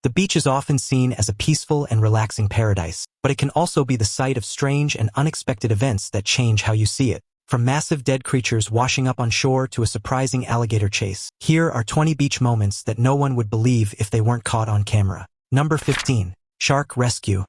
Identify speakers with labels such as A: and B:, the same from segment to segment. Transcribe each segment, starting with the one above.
A: The beach is often seen as a peaceful and relaxing paradise, but it can also be the site of strange and unexpected events that change how you see it. From massive dead creatures washing up on shore to a surprising alligator chase, here are 20 beach moments that no one would believe if they weren't caught on camera. Number 15. Shark rescue.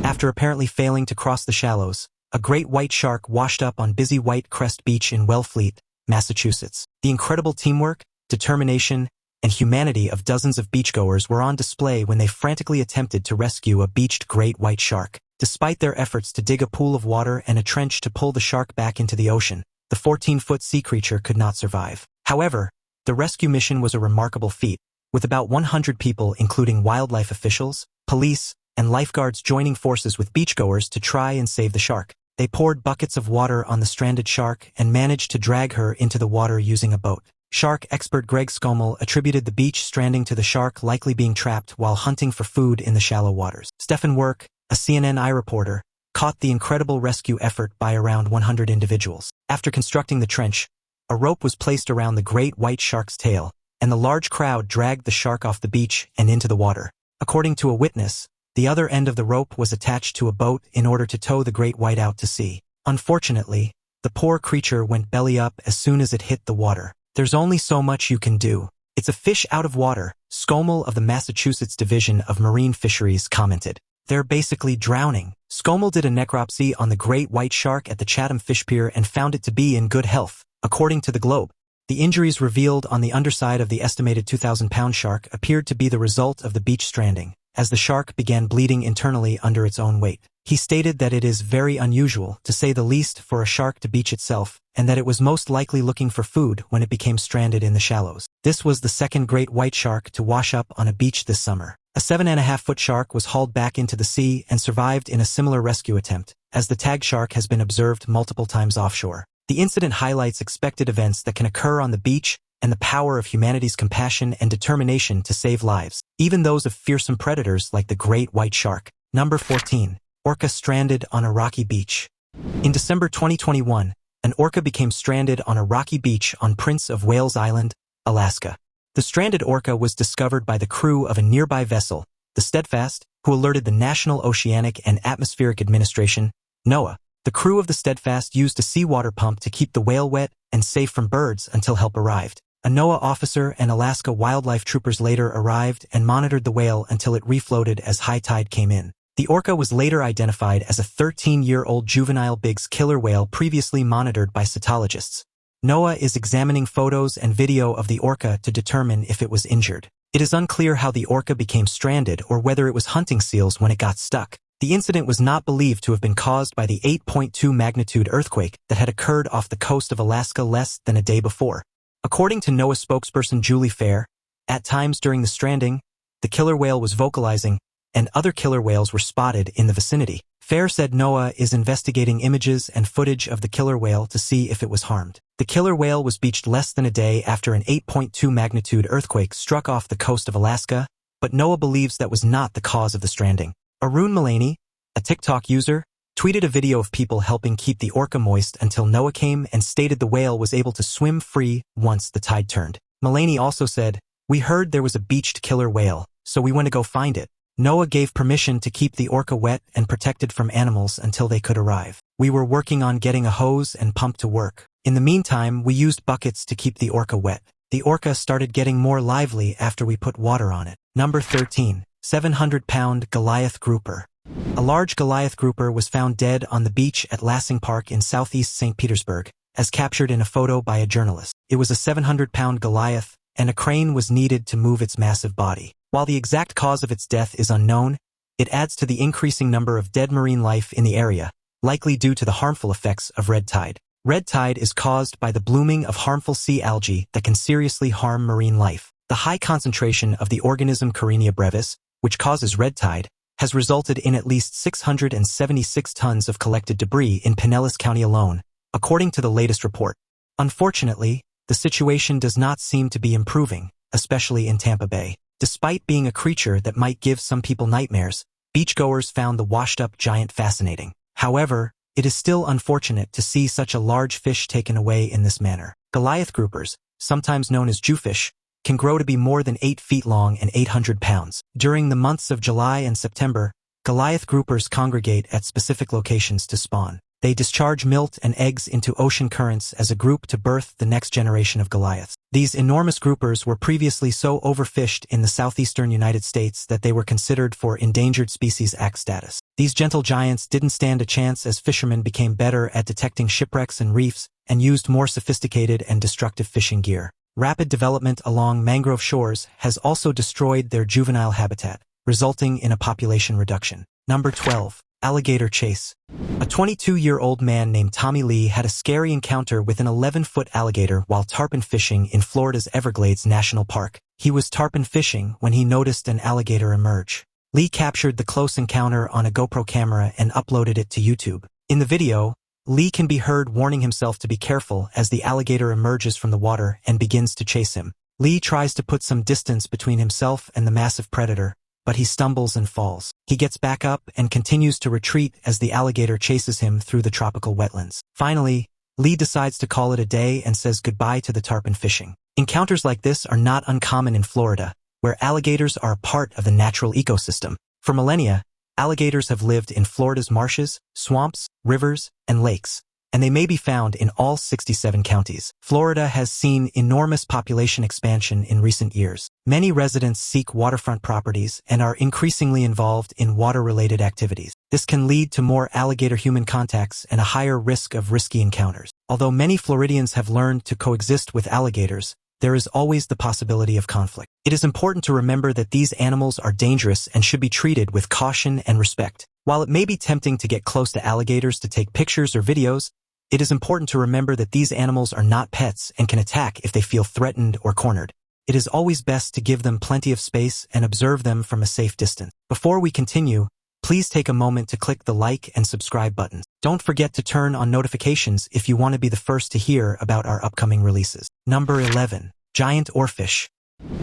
A: After apparently failing to cross the shallows, a great white shark washed up on busy White Crest Beach in Wellfleet, Massachusetts. The incredible teamwork, determination, and humanity of dozens of beachgoers were on display when they frantically attempted to rescue a beached great white shark. Despite their efforts to dig a pool of water and a trench to pull the shark back into the ocean, the 14-foot sea creature could not survive. However, the rescue mission was a remarkable feat, with about 100 people including wildlife officials, police, and lifeguards joining forces with beachgoers to try and save the shark. They poured buckets of water on the stranded shark and managed to drag her into the water using a boat. Shark expert Greg Scommel attributed the beach stranding to the shark likely being trapped while hunting for food in the shallow waters. Stephen Work, a CNN reporter, caught the incredible rescue effort by around 100 individuals. After constructing the trench, a rope was placed around the great white shark's tail, and the large crowd dragged the shark off the beach and into the water. According to a witness, the other end of the rope was attached to a boat in order to tow the great white out to sea. Unfortunately, the poor creature went belly up as soon as it hit the water. There's only so much you can do. It's a fish out of water, Scommel of the Massachusetts Division of Marine Fisheries commented. They're basically drowning. Scommel did a necropsy on the great white shark at the Chatham Fish Pier and found it to be in good health. According to the Globe, the injuries revealed on the underside of the estimated 2,000-pound shark appeared to be the result of the beach stranding, as the shark began bleeding internally under its own weight. He stated that it is very unusual, to say the least, for a shark to beach itself, and that it was most likely looking for food when it became stranded in the shallows. This was the second great white shark to wash up on a beach this summer. A 7.5-foot shark was hauled back into the sea and survived in a similar rescue attempt, as the tag shark has been observed multiple times offshore. The incident highlights expected events that can occur on the beach and the power of humanity's compassion and determination to save lives, even those of fearsome predators like the great white shark. Number 14. Orca stranded on a rocky beach. In December 2021, an orca became stranded on a rocky beach on Prince of Wales Island, Alaska. The stranded orca was discovered by the crew of a nearby vessel, the Steadfast, who alerted the National Oceanic and Atmospheric Administration, NOAA. The crew of the Steadfast used a seawater pump to keep the whale wet and safe from birds until help arrived. A NOAA officer and Alaska wildlife troopers later arrived and monitored the whale until it refloated as high tide came in. The orca was later identified as a 13-year-old juvenile Biggs killer whale previously monitored by cetologists. NOAA is examining photos and video of the orca to determine if it was injured. It is unclear how the orca became stranded or whether it was hunting seals when it got stuck. The incident was not believed to have been caused by the 8.2 magnitude earthquake that had occurred off the coast of Alaska less than a day before. According to NOAA spokesperson Julie Fair, at times during the stranding, the killer whale was vocalizing, and other killer whales were spotted in the vicinity. Fair said NOAA is investigating images and footage of the killer whale to see if it was harmed. The killer whale was beached less than a day after an 8.2 magnitude earthquake struck off the coast of Alaska, but NOAA believes that was not the cause of the stranding. Arun Mullaney, a TikTok user, tweeted a video of people helping keep the orca moist until NOAA came and stated the whale was able to swim free once the tide turned. Mullaney also said, "We heard there was a beached killer whale, so we went to go find it. NOAA gave permission to keep the orca wet and protected from animals until they could arrive. We were working on getting a hose and pump to work. In the meantime, we used buckets to keep the orca wet. The orca started getting more lively after we put water on it." Number 13. 700-pound Goliath grouper. A large Goliath grouper was found dead on the beach at Lassing Park in southeast St. Petersburg, as captured in a photo by a journalist. It was a 700-pound Goliath, and a crane was needed to move its massive body. While the exact cause of its death is unknown, it adds to the increasing number of dead marine life in the area, likely due to the harmful effects of red tide. Red tide is caused by the blooming of harmful sea algae that can seriously harm marine life. The high concentration of the organism Carenia brevis, which causes red tide, has resulted in at least 676 tons of collected debris in Pinellas County alone, according to the latest report. Unfortunately, the situation does not seem to be improving, especially in Tampa Bay. Despite being a creature that might give some people nightmares, beachgoers found the washed-up giant fascinating. However, it is still unfortunate to see such a large fish taken away in this manner. Goliath groupers, sometimes known as Jewfish, can grow to be more than 8 feet long and 800 pounds. During the months of July and September, Goliath groupers congregate at specific locations to spawn. They discharge milt and eggs into ocean currents as a group to birth the next generation of Goliaths. These enormous groupers were previously so overfished in the southeastern United States that they were considered for Endangered Species Act status. These gentle giants didn't stand a chance as fishermen became better at detecting shipwrecks and reefs and used more sophisticated and destructive fishing gear. Rapid development along mangrove shores has also destroyed their juvenile habitat, resulting in a population reduction. Number 12. Alligator chase. A 22-year-old man named Tommy Lee had a scary encounter with an 11-foot alligator while tarpon fishing in Florida's Everglades National Park. He was tarpon fishing when he noticed an alligator emerge. Lee captured the close encounter on a GoPro camera and uploaded it to YouTube. In the video, Lee can be heard warning himself to be careful as the alligator emerges from the water and begins to chase him. Lee tries to put some distance between himself and the massive predator, but he stumbles and falls. He gets back up and continues to retreat as the alligator chases him through the tropical wetlands. Finally, Lee decides to call it a day and says goodbye to the tarpon fishing. Encounters like this are not uncommon in Florida, where alligators are a part of the natural ecosystem. For millennia, alligators have lived in Florida's marshes, swamps, rivers, and lakes, and they may be found in all 67 counties. Florida has seen enormous population expansion in recent years. Many residents seek waterfront properties and are increasingly involved in water-related activities. This can lead to more alligator-human contacts and a higher risk of risky encounters. Although many Floridians have learned to coexist with alligators, there is always the possibility of conflict. It is important to remember that these animals are dangerous and should be treated with caution and respect. While it may be tempting to get close to alligators to take pictures or videos, it is important to remember that these animals are not pets and can attack if they feel threatened or cornered. It is always best to give them plenty of space and observe them from a safe distance. Before we continue, please take a moment to click the like and subscribe buttons. Don't forget to turn on notifications if you want to be the first to hear about our upcoming releases. Number 11. Giant oarfish.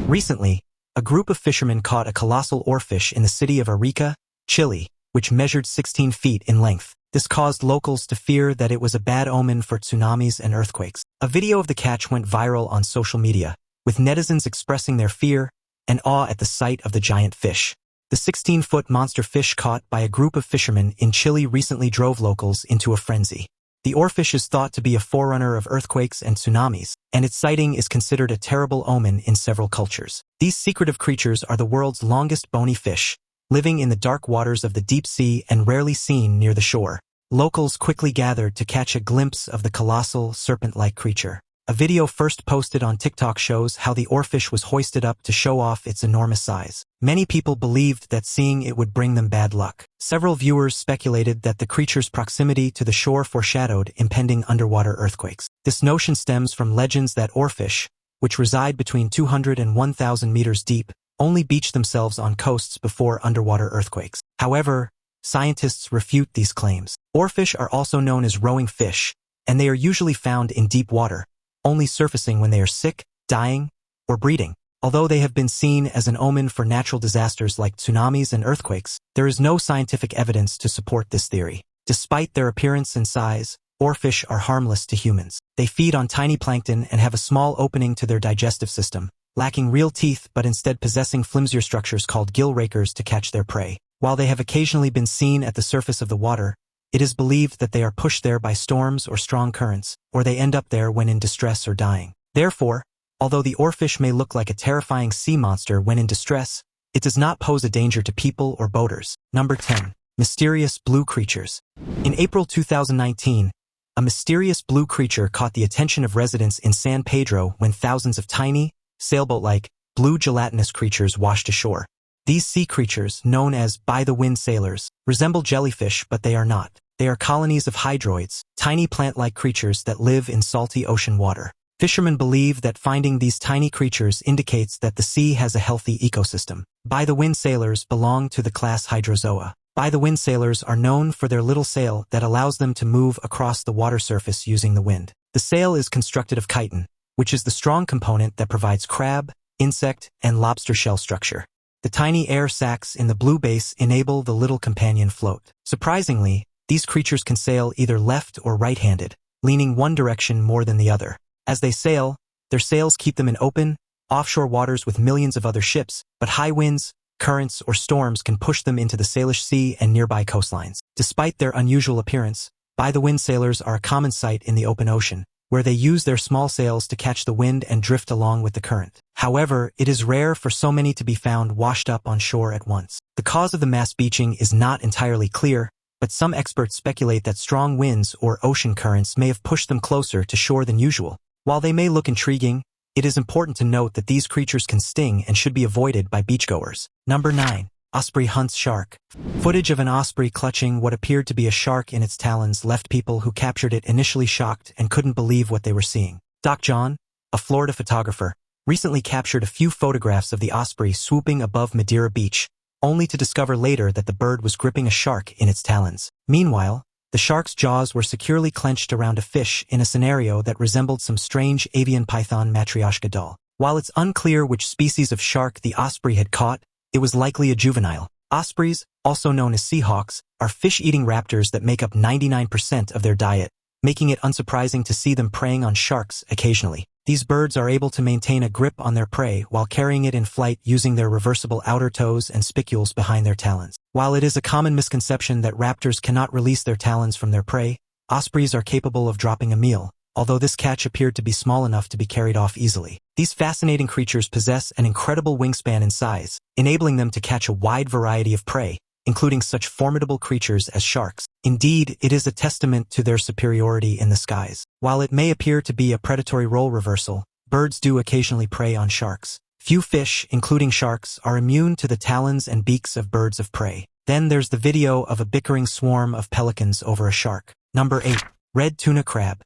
A: Recently, a group of fishermen caught a colossal oarfish in the city of Orca, Chile, which measured 16 feet in length. This caused locals to fear that it was a bad omen for tsunamis and earthquakes. A video of the catch went viral on social media, with netizens expressing their fear and awe at the sight of the giant fish. The 16-foot monster fish caught by a group of fishermen in Chile recently drove locals into a frenzy. The oarfish is thought to be a forerunner of earthquakes and tsunamis, and its sighting is considered a terrible omen in several cultures. These secretive creatures are the world's longest bony fish, living in the dark waters of the deep sea and rarely seen near the shore. Locals quickly gathered to catch a glimpse of the colossal, serpent-like creature. A video first posted on TikTok shows how the oarfish was hoisted up to show off its enormous size. Many people believed that seeing it would bring them bad luck. Several viewers speculated that the creature's proximity to the shore foreshadowed impending underwater earthquakes. This notion stems from legends that oarfish, which reside between 200 and 1,000 meters deep, only beach themselves on coasts before underwater earthquakes. However, scientists refute these claims. Oarfish are also known as rowing fish, and they are usually found in deep water, only surfacing when they are sick, dying, or breeding. Although they have been seen as an omen for natural disasters like tsunamis and earthquakes, there is no scientific evidence to support this theory. Despite their appearance and size, oarfish are harmless to humans. They feed on tiny plankton and have a small opening to their digestive system, lacking real teeth but instead possessing flimsier structures called gill rakers to catch their prey. While they have occasionally been seen at the surface of the water, it is believed that they are pushed there by storms or strong currents, or they end up there when in distress or dying. Therefore, although the oarfish may look like a terrifying sea monster when in distress, it does not pose a danger to people or boaters. Number 10. Mysterious blue creatures. In April 2019, a mysterious blue creature caught the attention of residents in San Pedro when thousands of tiny, sailboat-like, blue gelatinous creatures washed ashore. These sea creatures, known as by-the-wind sailors, resemble jellyfish but they are not. They are colonies of hydroids, tiny plant-like creatures that live in salty ocean water. Fishermen believe that finding these tiny creatures indicates that the sea has a healthy ecosystem. By-the-wind sailors belong to the class Hydrozoa. By-the-wind sailors are known for their little sail that allows them to move across the water surface using the wind. The sail is constructed of chitin, which is the strong component that provides crab, insect, and lobster shell structure. The tiny air sacs in the blue base enable the little companion float. Surprisingly, these creatures can sail either left or right-handed, leaning one direction more than the other. As they sail, their sails keep them in open, offshore waters with millions of other ships, but high winds, currents, or storms can push them into the Salish Sea and nearby coastlines. Despite their unusual appearance, by-the-wind sailors are a common sight in the open ocean, where they use their small sails to catch the wind and drift along with the current. However, it is rare for so many to be found washed up on shore at once. The cause of the mass beaching is not entirely clear, but some experts speculate that strong winds or ocean currents may have pushed them closer to shore than usual. While they may look intriguing, it is important to note that these creatures can sting and should be avoided by beachgoers. Number 9. Osprey hunts shark. Footage of an osprey clutching what appeared to be a shark in its talons left people who captured it initially shocked and couldn't believe what they were seeing. Doc John, a Florida photographer, recently captured a few photographs of the osprey swooping above Madeira Beach, only to discover later that the bird was gripping a shark in its talons. Meanwhile, the shark's jaws were securely clenched around a fish in a scenario that resembled some strange avian python matryoshka doll. While it's unclear which species of shark the osprey had caught, it was likely a juvenile. Ospreys, also known as seahawks, are fish-eating raptors that make up 99% of their diet, making it unsurprising to see them preying on sharks occasionally. These birds are able to maintain a grip on their prey while carrying it in flight using their reversible outer toes and spicules behind their talons. While it is a common misconception that raptors cannot release their talons from their prey, ospreys are capable of dropping a meal, although this catch appeared to be small enough to be carried off easily. These fascinating creatures possess an incredible wingspan and size, enabling them to catch a wide variety of prey, including such formidable creatures as sharks. Indeed, it is a testament to their superiority in the skies. While it may appear to be a predatory role reversal, birds do occasionally prey on sharks. Few fish, including sharks, are immune to the talons and beaks of birds of prey. Then there's the video of a bickering swarm of pelicans over a shark. Number 8. Red tuna crab.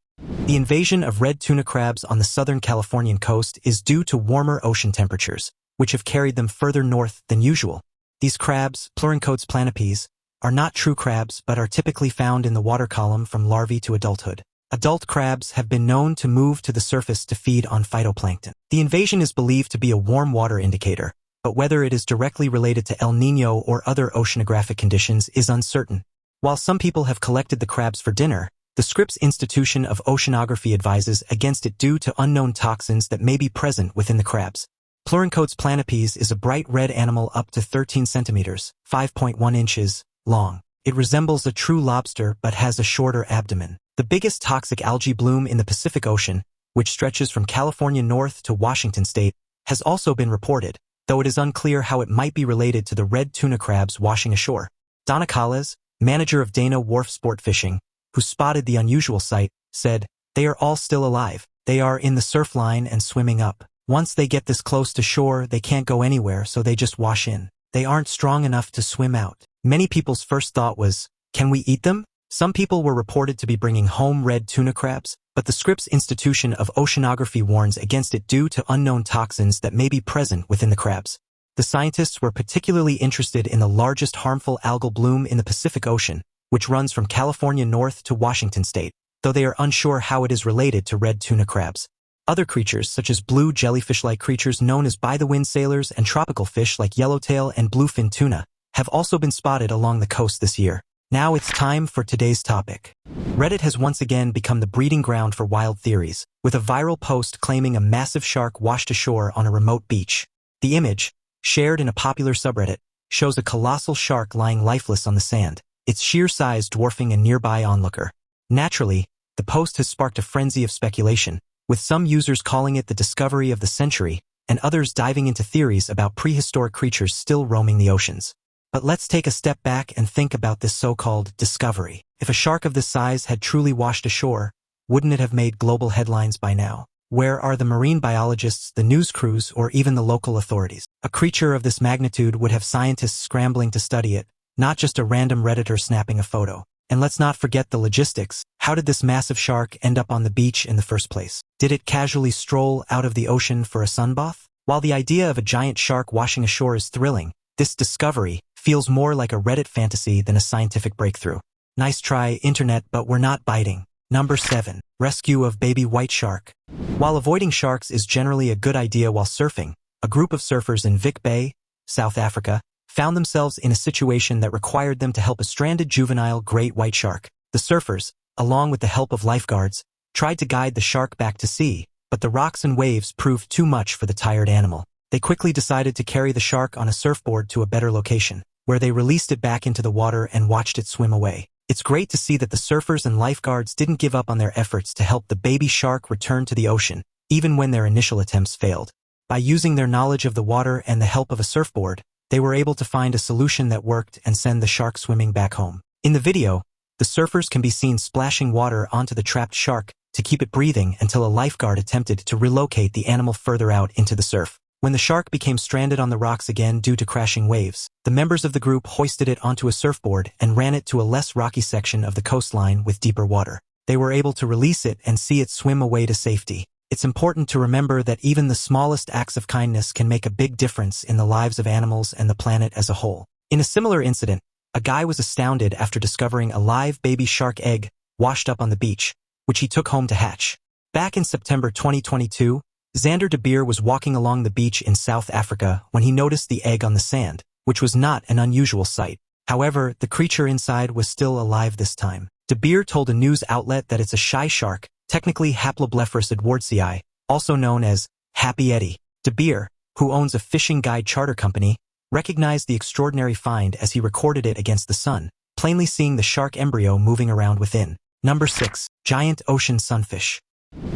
A: The invasion of red tuna crabs on the southern Californian coast is due to warmer ocean temperatures, which have carried them further north than usual. These crabs, Pleuroncodes planipes, are not true crabs but are typically found in the water column from larvae to adulthood. Adult crabs have been known to move to the surface to feed on phytoplankton. The invasion is believed to be a warm water indicator, but whether it is directly related to El Niño or other oceanographic conditions is uncertain. While some people have collected the crabs for dinner, the Scripps Institution of Oceanography advises against it due to unknown toxins that may be present within the crabs. Pleuroncodes planipes is a bright red animal up to 13 centimeters, 5.1 inches, long. It resembles a true lobster but has a shorter abdomen. The biggest toxic algae bloom in the Pacific Ocean, which stretches from California north to Washington state, has also been reported, though it is unclear how it might be related to the red tuna crabs washing ashore. Donna Calles, manager of Dana Wharf Sport Fishing, who spotted the unusual sight, said, "They are all still alive. They are in the surf line and swimming up. Once they get this close to shore, they can't go anywhere, so they just wash in. They aren't strong enough to swim out." Many people's first thought was, can we eat them? Some people were reported to be bringing home red tuna crabs, but the Scripps Institution of Oceanography warns against it due to unknown toxins that may be present within the crabs. The scientists were particularly interested in the largest harmful algal bloom in the Pacific Ocean, which runs from California north to Washington state, though they are unsure how it is related to red tuna crabs. Other creatures, such as blue jellyfish-like creatures known as by-the-wind sailors and tropical fish like yellowtail and bluefin tuna, have also been spotted along the coast this year. Now it's time for today's topic. Reddit has once again become the breeding ground for wild theories, with a viral post claiming a massive shark washed ashore on a remote beach. The image, shared in a popular subreddit, shows a colossal shark lying lifeless on the sand, its sheer size dwarfing a nearby onlooker. Naturally, the post has sparked a frenzy of speculation, with some users calling it the discovery of the century, and others diving into theories about prehistoric creatures still roaming the oceans. But let's take a step back and think about this so-called discovery. If a shark of this size had truly washed ashore, wouldn't it have made global headlines by now? Where are the marine biologists, the news crews, or even the local authorities? A creature of this magnitude would have scientists scrambling to study it, not just a random Redditor snapping a photo. And let's not forget the logistics. How did this massive shark end up on the beach in the first place? Did it casually stroll out of the ocean for a sunbath? While the idea of a giant shark washing ashore is thrilling, this discovery feels more like a Reddit fantasy than a scientific breakthrough. Nice try, internet, but we're not biting. Number 7. Rescue of baby white shark. While avoiding sharks is generally a good idea while surfing, a group of surfers in Vic Bay, South Africa, found themselves in a situation that required them to help a stranded juvenile great white shark. The surfers, along with the help of lifeguards, tried to guide the shark back to sea, but the rocks and waves proved too much for the tired animal. They quickly decided to carry the shark on a surfboard to a better location, where they released it back into the water and watched it swim away. It's great to see that the surfers and lifeguards didn't give up on their efforts to help the baby shark return to the ocean, even when their initial attempts failed. By using their knowledge of the water and the help of a surfboard, they were able to find a solution that worked and send the shark swimming back home. In the video, the surfers can be seen splashing water onto the trapped shark to keep it breathing until a lifeguard attempted to relocate the animal further out into the surf. When the shark became stranded on the rocks again due to crashing waves, the members of the group hoisted it onto a surfboard and ran it to a less rocky section of the coastline with deeper water. They were able to release it and see it swim away to safety. It's important to remember that even the smallest acts of kindness can make a big difference in the lives of animals and the planet as a whole. In a similar incident, a guy was astounded after discovering a live baby shark egg washed up on the beach, which he took home to hatch. Back in September 2022, Xander de Beer was walking along the beach in South Africa when he noticed the egg on the sand, which was not an unusual sight. However, the creature inside was still alive this time. De Beer told a news outlet that it's a shy shark, technically Haploblepharus edwardsii, also known as Happy Eddie. De Beer, who owns a fishing guide charter company, recognized the extraordinary find as he recorded it against the sun, plainly seeing the shark embryo moving around within. Number 6. Giant Ocean Sunfish.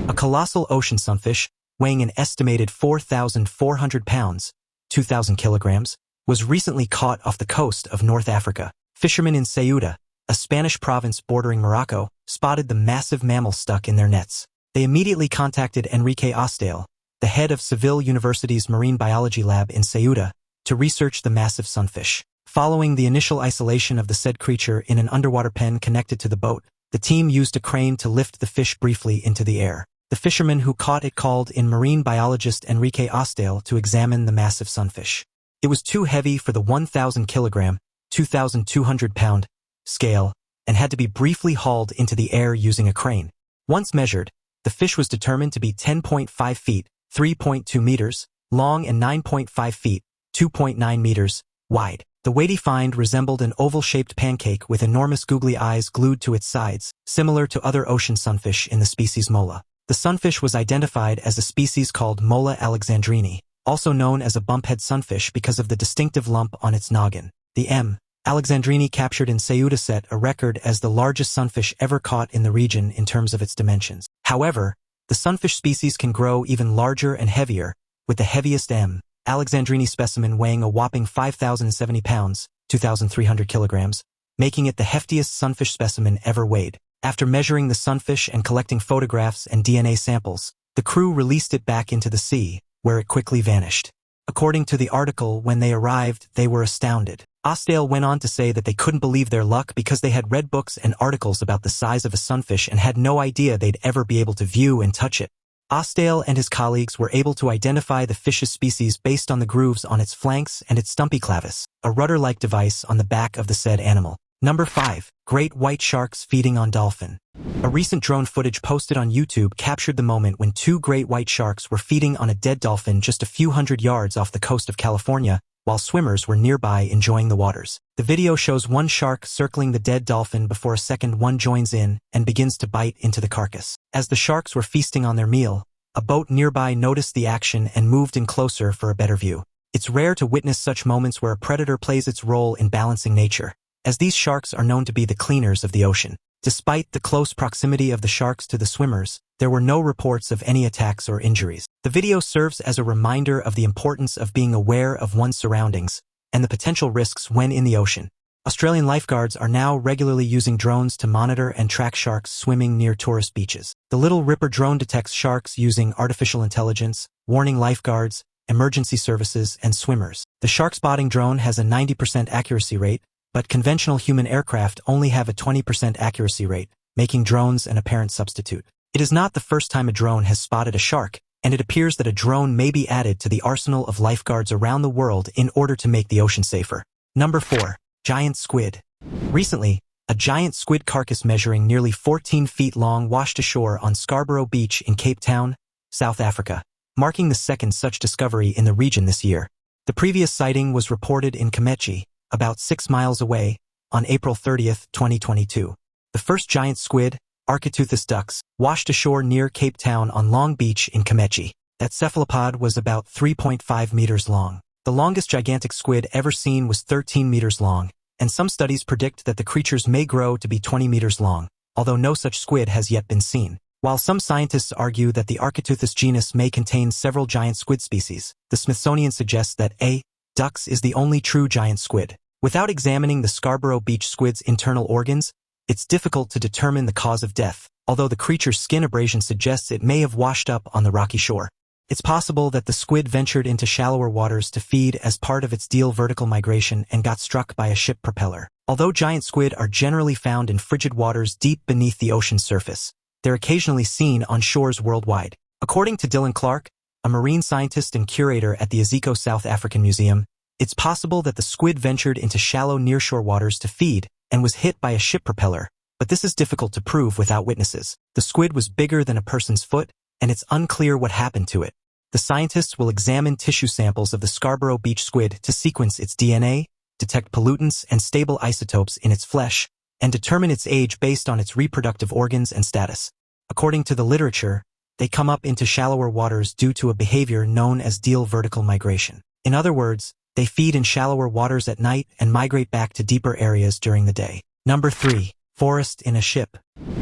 A: A colossal ocean sunfish, weighing an estimated 4,400 pounds, 2,000 kilograms, was recently caught off the coast of North Africa. Fishermen in Ceuta, a Spanish province bordering Morocco, spotted the massive mammal stuck in their nets. They immediately contacted Enrique Ostale, the head of Seville University's marine biology lab in Ceuta, to research the massive sunfish. Following the initial isolation of the said creature in an underwater pen connected to the boat, the team used a crane to lift the fish briefly into the air. The fisherman who caught it called in marine biologist Enrique Ostale to examine the massive sunfish. It was too heavy for the 1,000 kilogram, 2,200 pound scale, and had to be briefly hauled into the air using a crane. Once measured, the fish was determined to be 10.5 feet, 3.2 meters, long and 9.5 feet, 2.9 meters, wide. The weighty find resembled an oval-shaped pancake with enormous googly eyes glued to its sides, similar to other ocean sunfish in the species Mola. The sunfish was identified as a species called Mola alexandrini, also known as a bumphead sunfish because of the distinctive lump on its noggin. The M. alexandrini captured in Ceuta set a record as the largest sunfish ever caught in the region in terms of its dimensions. However, the sunfish species can grow even larger and heavier, with the heaviest M. alexandrini specimen weighing a whopping 5,070 pounds, 2,300 kilograms, making it the heftiest sunfish specimen ever weighed. After measuring the sunfish and collecting photographs and DNA samples, the crew released it back into the sea, where it quickly vanished. According to the article, when they arrived, they were astounded. Ostale went on to say that they couldn't believe their luck because they had read books and articles about the size of a sunfish and had no idea they'd ever be able to view and touch it. Ostale and his colleagues were able to identify the fish's species based on the grooves on its flanks and its stumpy clavis, a rudder-like device on the back of the said animal. Number 5. Great white sharks feeding on dolphin. A recent drone footage posted on YouTube captured the moment when 2 great white sharks were feeding on a dead dolphin just a few hundred yards off the coast of California, while swimmers were nearby enjoying the waters. The video shows one shark circling the dead dolphin before a second one joins in and begins to bite into the carcass. As the sharks were feasting on their meal, a boat nearby noticed the action and moved in closer for a better view. It's rare to witness such moments where a predator plays its role in balancing nature, as these sharks are known to be the cleaners of the ocean. Despite the close proximity of the sharks to the swimmers, there were no reports of any attacks or injuries. The video serves as a reminder of the importance of being aware of one's surroundings and the potential risks when in the ocean. Australian lifeguards are now regularly using drones to monitor and track sharks swimming near tourist beaches. The Little Ripper drone detects sharks using artificial intelligence, warning lifeguards, emergency services, and swimmers. The shark spotting drone has a 90% accuracy rate, but conventional human aircraft only have a 20% accuracy rate, making drones an apparent substitute. It is not the first time a drone has spotted a shark, and it appears that a drone may be added to the arsenal of lifeguards around the world in order to make the ocean safer. Number 4. Giant squid. Recently, a giant squid carcass measuring nearly 14 feet long washed ashore on Scarborough Beach in Cape Town, South Africa, marking the second such discovery in the region this year. The previous sighting was reported in Kamechi, about 6 miles away, on April 30, 2022. The first giant squid, Architeuthis ducks, washed ashore near Cape Town on Long Beach in Kamechi. That cephalopod was about 3.5 meters long. The longest gigantic squid ever seen was 13 meters long, and some studies predict that the creatures may grow to be 20 meters long, although no such squid has yet been seen. While some scientists argue that the Architeuthis genus may contain several giant squid species, the Smithsonian suggests that A. ducks is the only true giant squid. Without examining the Scarborough beach squid's internal organs, it's difficult to determine the cause of death, although the creature's skin abrasion suggests it may have washed up on the rocky shore. It's possible that the squid ventured into shallower waters to feed as part of its vertical migration and got struck by a ship propeller. Although giant squid are generally found in frigid waters deep beneath the ocean's surface, they're occasionally seen on shores worldwide. According to Dylan Clark, a marine scientist and curator at the Aziko South African Museum, it's possible that the squid ventured into shallow nearshore waters to feed and was hit by a ship propeller, but this is difficult to prove without witnesses. The squid was bigger than a person's foot, and it's unclear what happened to it. The scientists will examine tissue samples of the Scarborough beach squid to sequence its DNA, detect pollutants and stable isotopes in its flesh, and determine its age based on its reproductive organs and status. According to the literature, they come up into shallower waters due to a behavior known as vertical migration. In other words, they feed in shallower waters at night and migrate back to deeper areas during the day. Number 3. Forest in a ship.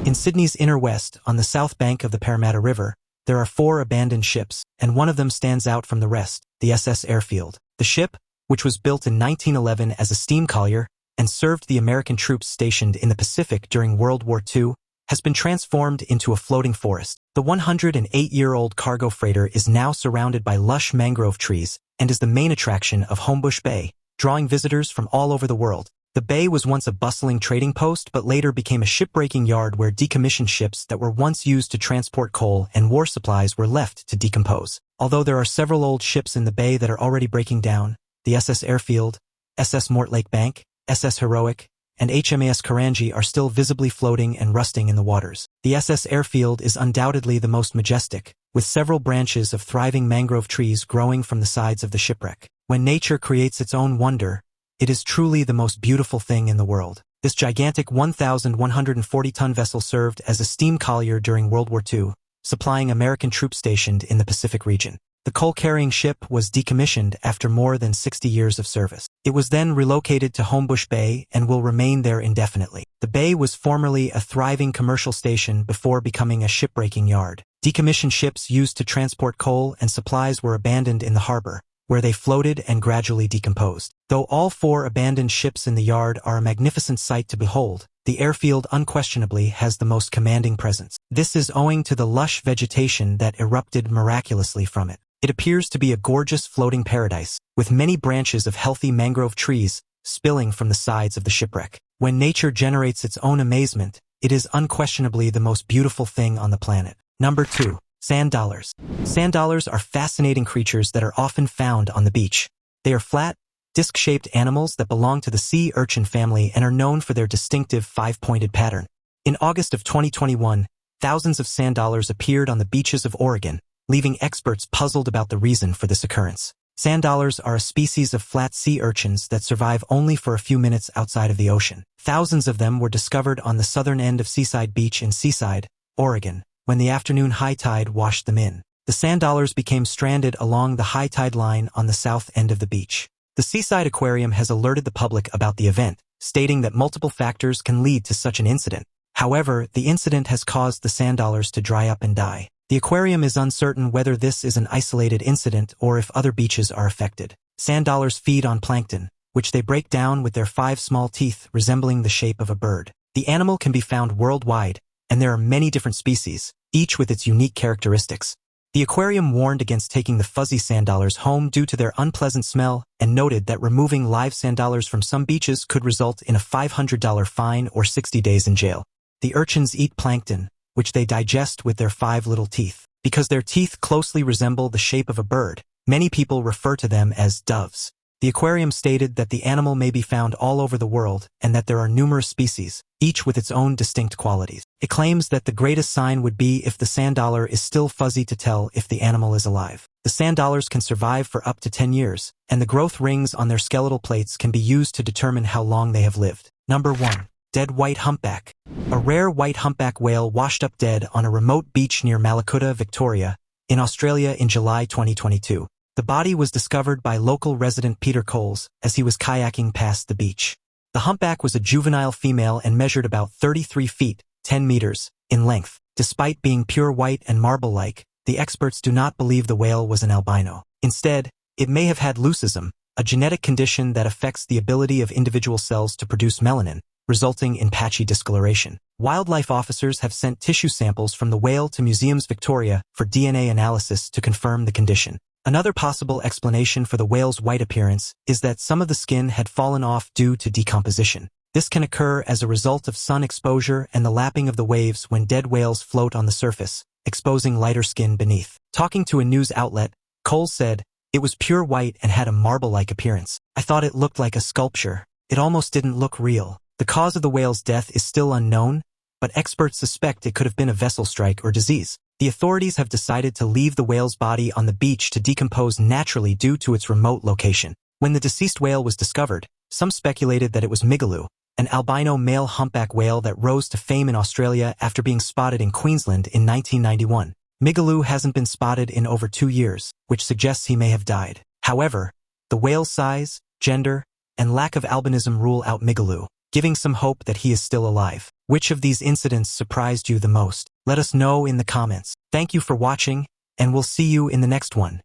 A: In Sydney's inner west, on the south bank of the Parramatta River, there are 4 abandoned ships, and one of them stands out from the rest, the SS Airfield. The ship, which was built in 1911 as a steam collier and served the American troops stationed in the Pacific during World War II, has been transformed into a floating forest. The 108-year-old cargo freighter is now surrounded by lush mangrove trees and is the main attraction of Homebush Bay, drawing visitors from all over the world. The bay was once a bustling trading post but later became a shipbreaking yard where decommissioned ships that were once used to transport coal and war supplies were left to decompose. Although there are several old ships in the bay that are already breaking down, the SS Airfield, SS Mortlake Bank, SS Heroic, and HMAS Karanji are still visibly floating and rusting in the waters. The SS Airfield is undoubtedly the most majestic, with several branches of thriving mangrove trees growing from the sides of the shipwreck. When nature creates its own wonder, it is truly the most beautiful thing in the world. This gigantic 1,140-ton vessel served as a steam collier during World War II, supplying American troops stationed in the Pacific region. The coal-carrying ship was decommissioned after more than 60 years of service. It was then relocated to Homebush Bay and will remain there indefinitely. The bay was formerly a thriving commercial station before becoming a shipbreaking yard. Decommissioned ships used to transport coal and supplies were abandoned in the harbor, where they floated and gradually decomposed. Though all 4 abandoned ships in the yard are a magnificent sight to behold, the airfield unquestionably has the most commanding presence. This is owing to the lush vegetation that erupted miraculously from it. It appears to be a gorgeous floating paradise, with many branches of healthy mangrove trees spilling from the sides of the shipwreck. When nature generates its own amazement, it is unquestionably the most beautiful thing on the planet. Number 2. Sand dollars. Sand dollars are fascinating creatures that are often found on the beach. They are flat, disc-shaped animals that belong to the sea urchin family and are known for their distinctive 5-pointed pattern. In August of 2021, thousands of sand dollars appeared on the beaches of Oregon, leaving experts puzzled about the reason for this occurrence. Sand dollars are a species of flat sea urchins that survive only for a few minutes outside of the ocean. Thousands of them were discovered on the southern end of Seaside Beach in Seaside, Oregon, when the afternoon high tide washed them in. The sand dollars became stranded along the high tide line on the south end of the beach. The Seaside Aquarium has alerted the public about the event, stating that multiple factors can lead to such an incident. However, the incident has caused the sand dollars to dry up and die. The aquarium is uncertain whether this is an isolated incident or if other beaches are affected. Sand dollars feed on plankton, which they break down with their 5 small teeth resembling the shape of a bird. The animal can be found worldwide, and there are many different species, each with its unique characteristics. The aquarium warned against taking the fuzzy sand dollars home due to their unpleasant smell and noted that removing live sand dollars from some beaches could result in a $500 fine or 60 days in jail. The urchins eat plankton, which they digest with their 5 little teeth. Because their teeth closely resemble the shape of a bird, many people refer to them as doves. The aquarium stated that the animal may be found all over the world and that there are numerous species, each with its own distinct qualities. It claims that the greatest sign would be if the sand dollar is still fuzzy to tell if the animal is alive. The sand dollars can survive for up to 10 years, and the growth rings on their skeletal plates can be used to determine how long they have lived. Number 1. Dead white humpback. A rare white humpback whale washed up dead on a remote beach near Malakuta, Victoria, in Australia in July 2022. The body was discovered by local resident Peter Coles as he was kayaking past the beach. The humpback was a juvenile female and measured about 33 feet, 10 meters, in length. Despite being pure white and marble-like, the experts do not believe the whale was an albino. Instead, it may have had leucism, a genetic condition that affects the ability of individual cells to produce melanin, resulting in patchy discoloration. Wildlife officers have sent tissue samples from the whale to Museums Victoria for DNA analysis to confirm the condition. Another possible explanation for the whale's white appearance is that some of the skin had fallen off due to decomposition. This can occur as a result of sun exposure and the lapping of the waves when dead whales float on the surface, exposing lighter skin beneath. Talking to a news outlet, Cole said, "It was pure white and had a marble-like appearance. I thought it looked like a sculpture. It almost didn't look real." The cause of the whale's death is still unknown, but experts suspect it could have been a vessel strike or disease. The authorities have decided to leave the whale's body on the beach to decompose naturally due to its remote location. When the deceased whale was discovered, some speculated that it was Migaloo, an albino male humpback whale that rose to fame in Australia after being spotted in Queensland in 1991. Migaloo hasn't been spotted in over 2 years, which suggests he may have died. However, the whale's size, gender, and lack of albinism rule out Migaloo, giving some hope that he is still alive. Which of these incidents surprised you the most? Let us know in the comments. Thank you for watching, and we'll see you in the next one.